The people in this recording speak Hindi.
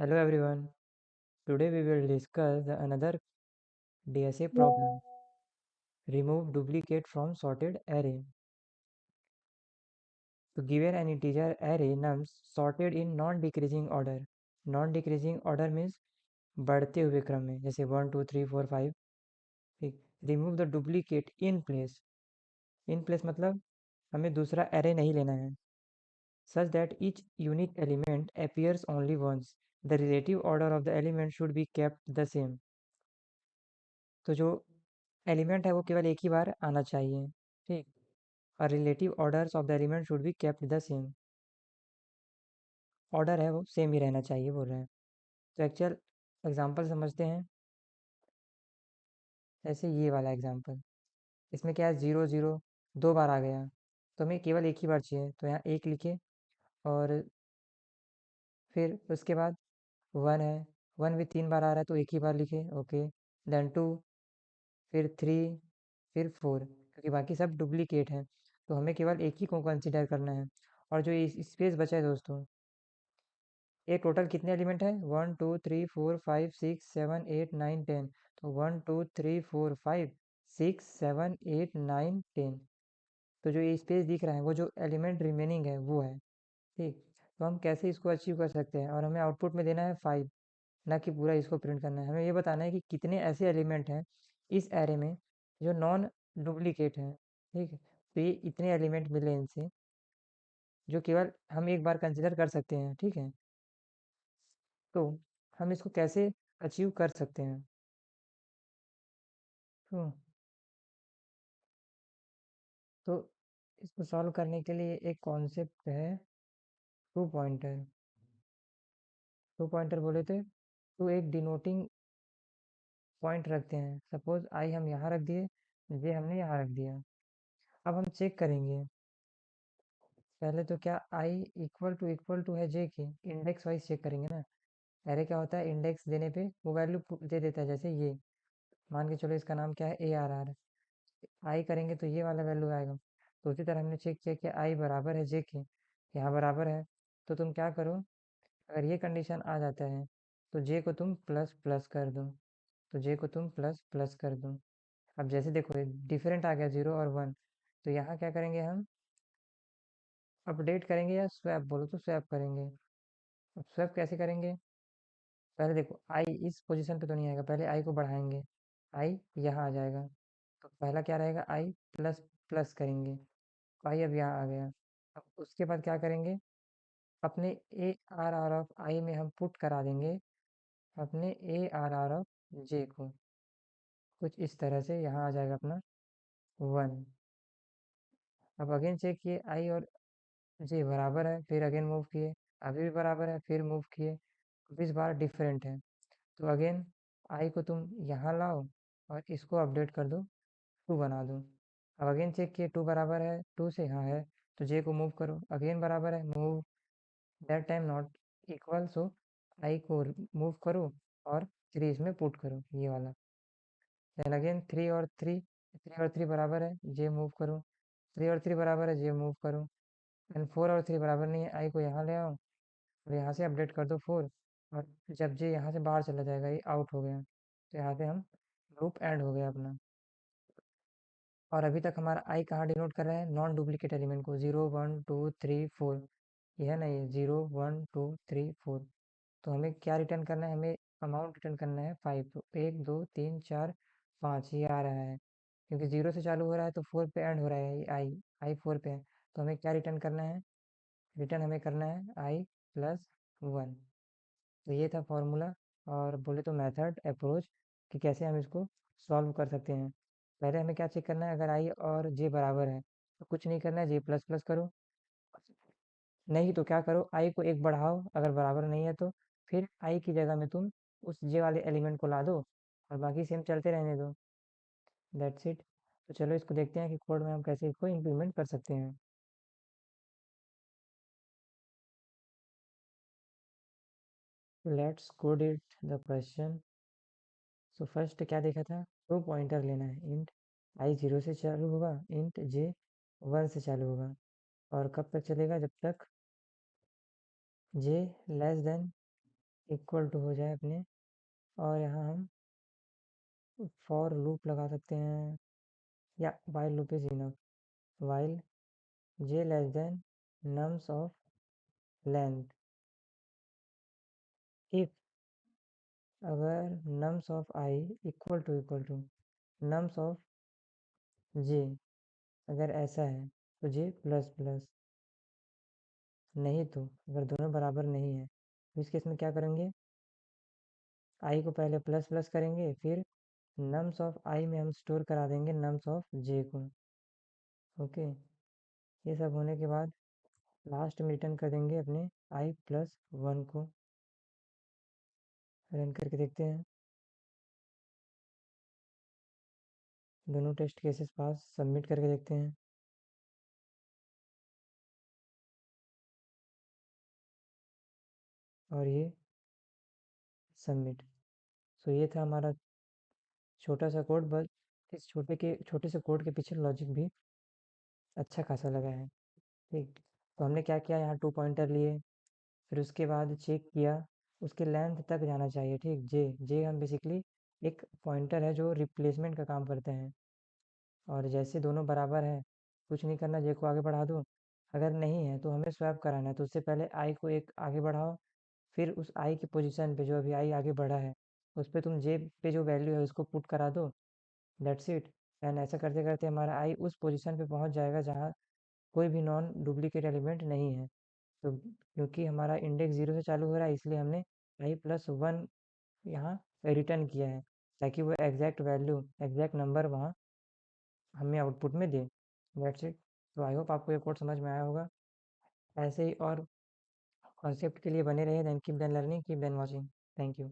Hello everyone. Today we will discuss another DSA problem. Remove duplicate from sorted array. So given an integer array nums sorted in non-decreasing order. Non-decreasing order means बढ़ते हुए क्रम में, जैसे 1 2 3 4 5. ठीक. Remove the duplicate in place. In place मतलब हमें दूसरा array नहीं लेना है. Such that each unique element appears only once. The relative order of the element should be kept the same. तो जो एलिमेंट है वो केवल एक ही बार आना चाहिए. ठीक. और relative orders of the element should be kept the same. Order है वो सेम ही रहना चाहिए बोल रहे हैं. तो एक्चुअल एग्जांपल समझते हैं. जैसे ये वाला एग्जांपल, इसमें क्या है, 0 0 दो बार आ गया, तो हमें केवल एक ही बार चाहिए, तो यहाँ एक लिखे. और फिर उसके बाद 1 है, 1 भी 3 बार आ रहा है तो एक ही बार लिखे. ओके. देन 2, फिर 3, फिर 4, क्योंकि बाकी सब डुप्लीकेट हैं, तो हमें केवल एक ही को कंसिडर करना है. और जो स्पेस बचा है दोस्तों, ये टोटल कितने एलिमेंट है, 1 2 3 4 5 6 7 8 9 10. तो 1 2 3 4 5 6 7 8 9 10. तो जो ये स्पेस दिख रहा है वो जो एलिमेंट रिमेनिंग है वो है. ठीक. तो हम कैसे इसको अचीव कर सकते हैं, और हमें आउटपुट में देना है 5, ना कि पूरा इसको प्रिंट करना है. हमें ये बताना है कि कितने ऐसे एलिमेंट हैं इस एरे में जो नॉन डुप्लीकेट हैं. ठीक है. तो ये इतने एलिमेंट मिले इनसे जो केवल हम एक बार कंसिडर कर सकते हैं. ठीक है. तो हम इसको कैसे अचीव कर सकते हैं. तो तो इसको सॉल्व करने के लिए एक कॉन्सेप्ट है, टू पॉइंटर. टू पॉइंटर बोले थे, तो एक डिनोटिंग पॉइंट रखते हैं. सपोज आई हम यहाँ रख दिए, जे हमने यहाँ रख दिया. अब हम चेक करेंगे पहले तो क्या आई इक्वल टू है जे के. इंडेक्स वाइज चेक करेंगे ना. अरे क्या होता है, इंडेक्स देने पे वो वैल्यू दे देता है. जैसे ये मान के चलो, इसका नाम क्या है, ए आर आर. आई करेंगे तो ये वाला वैल्यू आएगा. तो उसी तरह हमने चेक किया कि आई बराबर है जे के, यहाँ बराबर है. तो तुम क्या करो, अगर ये कंडीशन आ जाता है तो जे को तुम प्लस प्लस कर दो. तो जे को तुम प्लस प्लस कर दो. अब जैसे देखो डिफरेंट आ गया 0 और 1. तो यहाँ क्या करेंगे, हम अपडेट करेंगे या स्वैप, बोलो तो स्वैप करेंगे. अब स्वैप कैसे करेंगे, पहले देखो आई इस पोजीशन पे तो नहीं आएगा, पहले आई को बढ़ाएंगे, आई यहाँ आ जाएगा. तो पहला क्या रहेगा, आई प्लस प्लस करेंगे, तो आई अब यहाँ आ गया. अब उसके बाद क्या करेंगे, अपने ए आर आर ऑफ आई में हम पुट करा देंगे अपने ए आर आर ऑफ जे को. कुछ इस तरह से यहाँ आ जाएगा अपना 1. अब अगेन चेक किए आई और जे बराबर है, फिर अगेन मूव किए, अभी भी बराबर है, फिर मूव किए. अब इस बार डिफरेंट है, तो अगेन आई को तुम यहाँ लाओ और इसको अपडेट कर दो, 2 बना दो. अब अगेन चेक किए 2 बराबर है, 2 से यहाँ है, तो जे को मूव करो, अगेन बराबर है, move. That time not equal, so I को मूव करो और 3 इसमें पुट करो, ये वाला. देन अगेन 3 और 3 बराबर है, जे मूव करो. 3 और 3 बराबर है, जे मूव करो. एंड 4 और 3 बराबर नहीं है, आई को यहाँ ले आओ और यहाँ से अपडेट कर दो 4. और जब जे यहाँ से बाहर चला जाएगा, ये आउट हो गया, तो यहाँ पे हम लूप एंड हो गया अपना. और अभी तक हमारा आई कहाँ डिनोट कर रहा है, नॉन डुप्लीकेट एलिमेंट को, 0 1 2 3 4. ये है ना, ये 0 1 2 3 4. तो हमें क्या रिटर्न करना है, हमें अमाउंट रिटर्न करना है 5. तो 1 2 3 4 5 ये आ रहा है, क्योंकि 0 से चालू हो रहा है तो 4 पे एंड हो रहा है. ये आई 4 पे है, तो हमें क्या रिटर्न करना है, रिटर्न हमें करना है आई प्लस 1. तो ये था फॉर्मूला, और बोले तो मेथड अप्रोच, कि कैसे हम इसको सॉल्व कर सकते हैं. पहले हमें क्या चेक करना है, अगर आई और जे बराबर है तो कुछ नहीं करना है, जे प्लस प्लस करो. नहीं तो क्या करो, आई को एक बढ़ाओ, अगर बराबर नहीं है तो फिर आई की जगह में तुम उस जे वाले एलिमेंट को ला दो और बाकी सेम चलते रहने दो. That's it. तो चलो इसको देखते हैं कि कोड में हम कैसे इसको इम्प्लीमेंट कर सकते हैं. Let's code it the question. So first क्या देखा था, दो पॉइंटर लेना है. इंट आई 0 से चालू होगा, इंट जे 1 से चालू होगा. और कब तक चलेगा, जब तक जे लेस देन इक्वल टू हो जाए अपने, और यहाँ हम फॉर लूप लगा सकते हैं, या while loop is enough. While j less than nums of length, if अगर nums of i equal to nums of j, अगर ऐसा है तो j प्लस प्लस, नहीं तो अगर दोनों बराबर नहीं है तो इस केस में क्या करेंगे, i को पहले प्लस प्लस करेंगे, फिर नम्स ऑफ i में हम स्टोर करा देंगे नम्स ऑफ j को। ओके, ये सब होने के बाद लास्ट में रिटर्न कर देंगे अपने i प्लस 1 को। रन करके देखते हैं, दोनों टेस्ट केसेस पास। सबमिट करके देखते हैं, और ये सबमिट। सो ये था हमारा छोटा सा कोड, बस इस छोटे से कोड के पीछे लॉजिक भी अच्छा खासा लगा है। ठीक, तो हमने क्या किया, यहाँ 2 पॉइंटर लिए, फिर उसके बाद चेक किया, उसके लेंथ तक जाना चाहिए। ठीक, जे हम बेसिकली एक पॉइंटर है जो रिप्लेसमेंट का काम करते हैं, और जैसे दोनों बराबर है, कुछ नहीं करना, जे को आगे बढ़ा दो। अगर नहीं है तो हमें स्वैप कराना है, तो उससे पहले आई को एक आगे बढ़ाओ, फिर उस आई की पोजीशन पे जो अभी आई आगे बढ़ा है उस पे तुम जे पे जो वैल्यू है उसको पुट करा दो। That's it. एंड ऐसा करते करते हमारा आई उस पोजीशन पे पहुंच जाएगा जहाँ कोई भी नॉन डुप्लीकेट एलिमेंट नहीं है। तो क्योंकि हमारा इंडेक्स 0 से चालू हो रहा है, इसलिए हमने आई प्लस 1 यहाँ रिटर्न किया है, ताकि वो एग्जैक्ट वैल्यू, एग्जैक्ट नंबर वहाँ हमें आउटपुट में दे। That's it. तो आई होप आपको ये कोड समझ में आया होगा। ऐसे ही और कॉन्सेप्ट के लिए बने रहिए। Then keep then learning, keep then watching. Thank you.